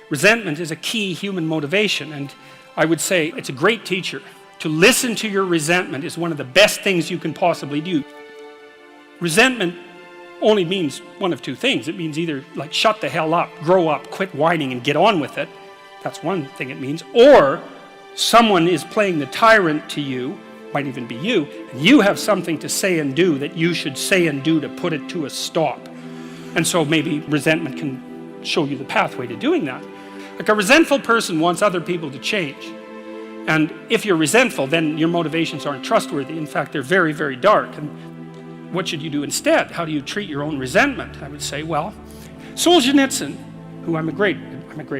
Resentment is a key human motivation, and I would say it's a great teacher. To listen to your resentment is one of the best things you can possibly do. Resentment only means one of two things. It means either like shut the hell up, grow up, quit whining and get on with it. That's one thing it means. Or someone is playing the tyrant to you, might even be you, and you have something to say and do that you should say and do to put it to a stop. And so maybe resentment can show you the pathway to doing that. Like a resentful person wants other people to change. And if you're resentful, then your motivations aren't trustworthy. In fact, they're very, very dark. And what should you do instead? How do you treat your own resentment? I would say, well, Solzhenitsyn, who I'm a great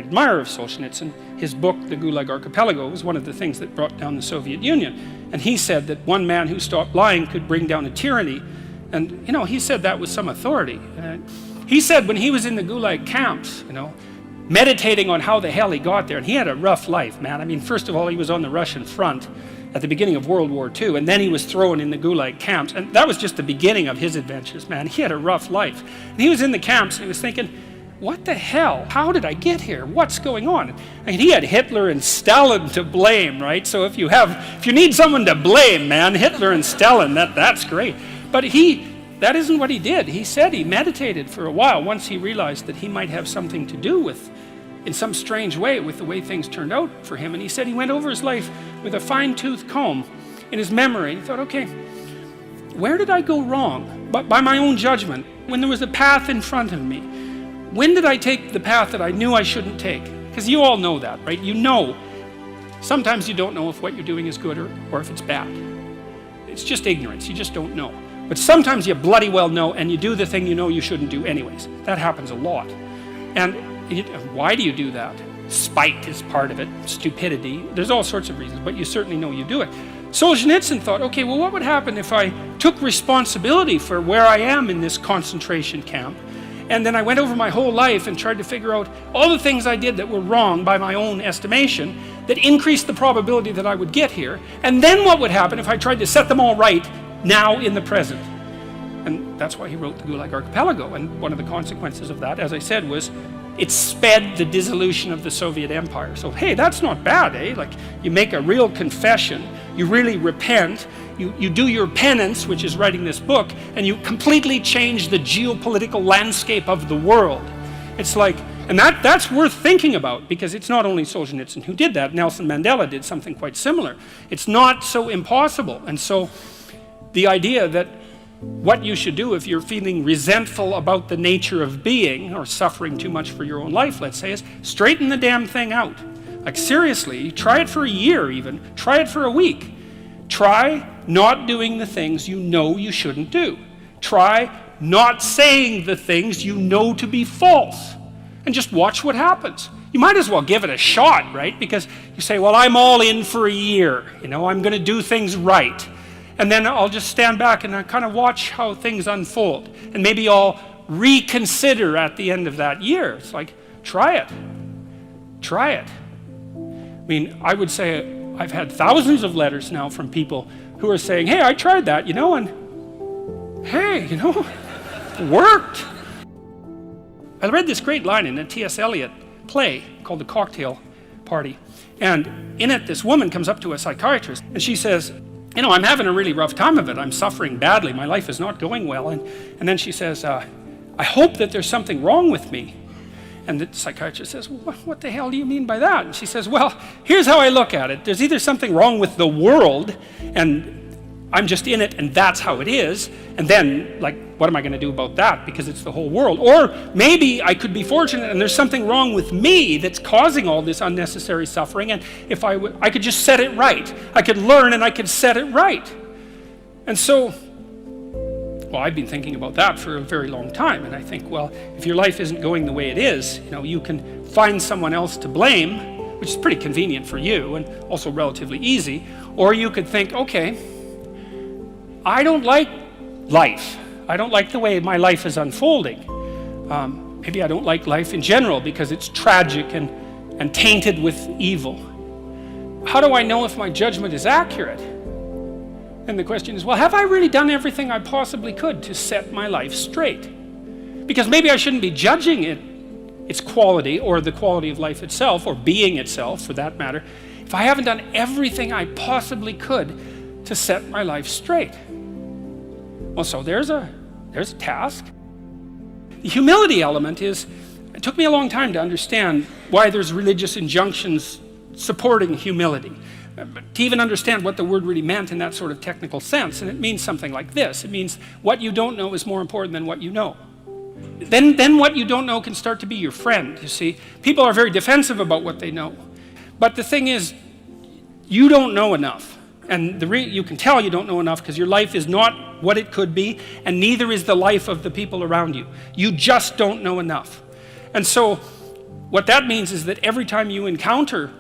admirer of Solzhenitsyn, his book, The Gulag Archipelago, was one of the things that brought down the Soviet Union. And he said that one man who stopped lying could bring down a tyranny. And, he said that with some authority. He said when he was in the Gulag camps, meditating on how the hell he got there, and he had a rough life, man. I mean, first of all, he was on the Russian front at the beginning of World War II, and then he was thrown in the Gulag camps, and that was just the beginning of his adventures, man. He had a rough life. And he was in the camps, and he was thinking, what the hell? How did I get here? What's going on? I mean, he had Hitler and Stalin to blame, right? So if you need someone to blame, man, Hitler and Stalin, that's great. But that isn't what he did. He said he meditated for a while once he realized that he might have something to do with, in some strange way, with the way things turned out for him. And he said he went over his life with a fine-tooth comb in his memory. He thought, okay, where did I go wrong? But by my own judgment, when there was a path in front of me, when did I take the path that I knew I shouldn't take? Because you all know that, right? Sometimes you don't know if what you're doing is good or if it's bad. It's just ignorance. You just don't know. But sometimes you bloody well know, and you do the thing you know you shouldn't do anyways. That happens a lot. And why do you do that? Spite is part of it, stupidity. There's all sorts of reasons, but you certainly know you do it. Solzhenitsyn thought, okay, well, what would happen if I took responsibility for where I am in this concentration camp, and then I went over my whole life and tried to figure out all the things I did that were wrong by my own estimation that increased the probability that I would get here, and then what would happen if I tried to set them all right now in the present? And that's why he wrote the Gulag Archipelago. And one of the consequences of that, as I said, was it sped the dissolution of the Soviet Empire. So, hey, that's not bad, eh? Like, you make a real confession, you really repent, you do your penance, which is writing this book, and you completely change the geopolitical landscape of the world. It's like, and that's worth thinking about, because it's not only Solzhenitsyn who did that. Nelson Mandela did something quite similar. It's not so impossible. And so the idea that what you should do if you're feeling resentful about the nature of being or suffering too much for your own life, let's say, is straighten the damn thing out. Like, seriously, try it for a year even. Try it for a week. Try not doing the things you know you shouldn't do. Try not saying the things you know to be false. And just watch what happens. You might as well give it a shot, right? Because you say, well, I'm all in for a year. I'm going to do things right. And then I'll just stand back and I kind of watch how things unfold. And maybe I'll reconsider at the end of that year. It's like, try it. Try it. I mean, I would say I've had thousands of letters now from people who are saying, hey, I tried that, and hey, it worked. I read this great line in a T.S. Eliot play called The Cocktail Party. And in it, this woman comes up to a psychiatrist and she says, I'm having a really rough time of it. I'm suffering badly. My life is not going well. And then she says, I hope that there's something wrong with me. And the psychiatrist says, well, what the hell do you mean by that? And she says, well, here's how I look at it. There's either something wrong with the world, and I'm just in it, and that's how it is. And then, what am I going to do about that? Because it's the whole world. Or maybe I could be fortunate, and there's something wrong with me that's causing all this unnecessary suffering. And if I could just set it right. I could learn, and I could set it right. And so, I've been thinking about that for a very long time. And I think, well, if your life isn't going the way it is, you can find someone else to blame, which is pretty convenient for you and also relatively easy. Or you could think, okay, I don't like life. I don't like the way my life is unfolding. Maybe I don't like life in general because it's tragic and tainted with evil. How do I know if my judgment is accurate? And the question is, well, have I really done everything I possibly could to set my life straight? Because maybe I shouldn't be judging it its quality, or the quality of life itself, or being itself for that matter, if I haven't done everything I possibly could to set my life straight? Well, so there's a task. The humility element is, it took me a long time to understand why there's religious injunctions supporting humility, to even understand what the word really meant in that sort of technical sense. And it means something like this. It means what you don't know is more important than what you know. Then what you don't know can start to be your friend, you see. People are very defensive about what they know. But the thing is, you don't know enough. And you can tell you don't know enough because your life is not what it could be, and neither is the life of the people around you. You just don't know enough. And so what that means is that every time you encounter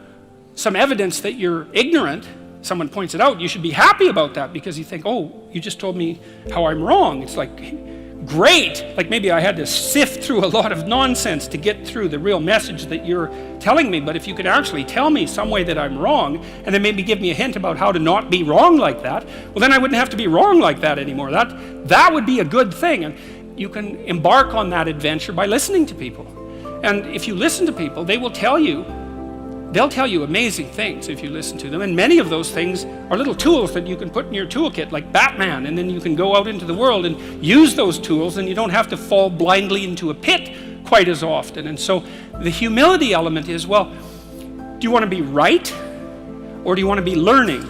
some evidence that you're ignorant, someone points it out, you should be happy about that, because you think, oh, you just told me how I'm wrong. It's like, great. Like maybe I had to sift through a lot of nonsense to get through the real message that you're telling me, but if you could actually tell me some way that I'm wrong, and then maybe give me a hint about how to not be wrong like that, well, then I wouldn't have to be wrong like that anymore. That would be a good thing. And you can embark on that adventure by listening to people. And if you listen to people, they'll tell you amazing things if you listen to them. And many of those things are little tools that you can put in your toolkit, like Batman, and then you can go out into the world and use those tools, and you don't have to fall blindly into a pit quite as often. And so the humility element is, well, do you want to be right, or do you want to be learning?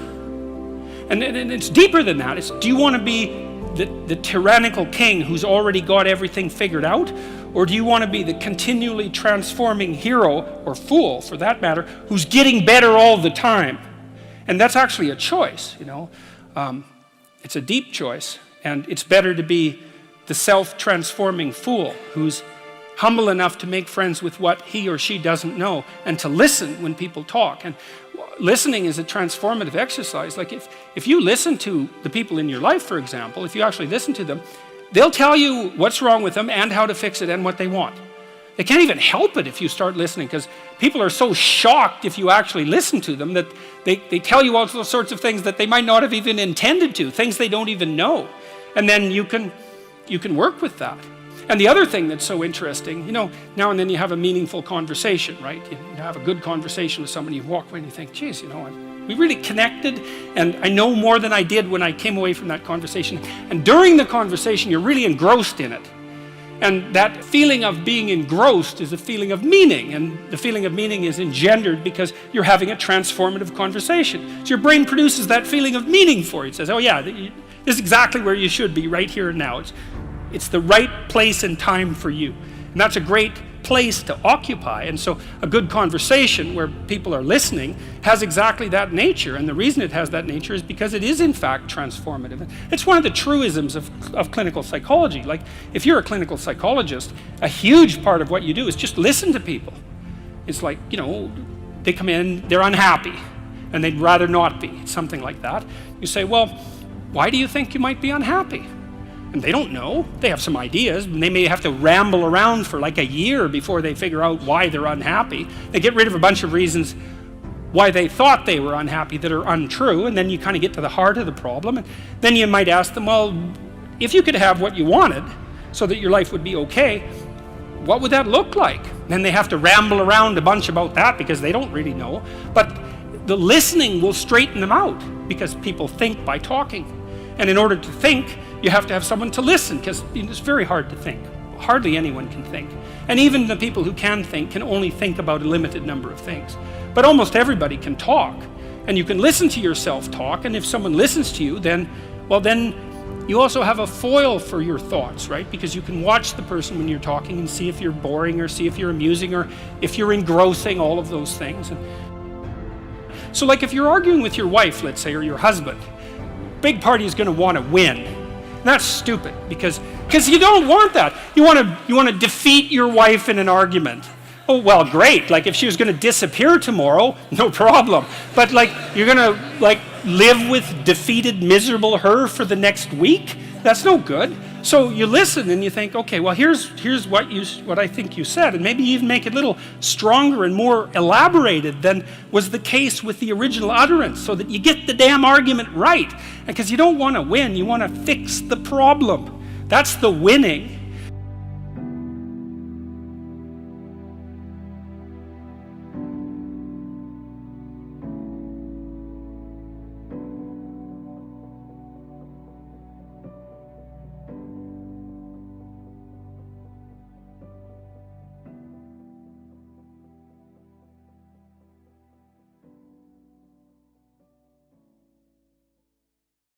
And it's deeper than that. It's, do you want to be the tyrannical king who's already got everything figured out? Or do you want to be the continually transforming hero, or fool for that matter, who's getting better all the time? And that's actually a choice, you know. It's a deep choice, and it's better to be the self-transforming fool who's humble enough to make friends with what he or she doesn't know, and to listen when people talk. And listening is a transformative exercise. Like if you listen to the people in your life, for example, if you actually listen to them, they'll tell you what's wrong with them and how to fix it and what they want. They can't even help it if you start listening, because people are so shocked if you actually listen to them that they tell you all sorts of things that they might not have even intended to, things they don't even know. And then you can work with that. And the other thing that's so interesting, you know, now and then you have a meaningful conversation, right? You have a good conversation with somebody, you walk away and you think, geez, you know, we really connected, and I know more than I did when I came away from that conversation. And during the conversation, you're really engrossed in it. And that feeling of being engrossed is a feeling of meaning, and the feeling of meaning is engendered because you're having a transformative conversation. So your brain produces that feeling of meaning for you. It says, oh yeah, this is exactly where you should be right here and now. It's the right place and time for you. And that's a great place to occupy. And so a good conversation where people are listening has exactly that nature. And the reason it has that nature is because it is in fact transformative. It's one of the truisms of clinical psychology. Like if you're a clinical psychologist, a huge part of what you do is just listen to people. It's like, you know, they come in, they're unhappy, and they'd rather not be, something like that. You say, well, why do you think you might be unhappy? And they don't know. They have some ideas, and they may have to ramble around for like a year before they figure out why they're unhappy. They get rid of a bunch of reasons why they thought they were unhappy that are untrue, and then you kind of get to the heart of the problem. And then you might ask them, well, if you could have what you wanted so that your life would be okay, what would that look like? Then they have to ramble around a bunch about that because they don't really know. But the listening will straighten them out, because people think by talking. And in order to think, you have to have someone to listen, because it's very hard to think. Hardly anyone can think. And even the people who can think can only think about a limited number of things. But almost everybody can talk. And you can listen to yourself talk, and if someone listens to you, then you also have a foil for your thoughts, right? Because you can watch the person when you're talking and see if you're boring, or see if you're amusing, or if you're engrossing, all of those things. So like if you're arguing with your wife, let's say, or your husband, big party is going to want to win. And that's stupid, because you don't want that. You want to defeat your wife in an argument. Oh, well, great. Like if she was going to disappear tomorrow, no problem. But like you're going to like live with defeated, miserable her for the next week? That's no good. So you listen and you think, okay, well, here's what I think you said, and maybe even make it a little stronger and more elaborated than was the case with the original utterance, so that you get the damn argument right. Because you don't want to win, you want to fix the problem. That's the winning.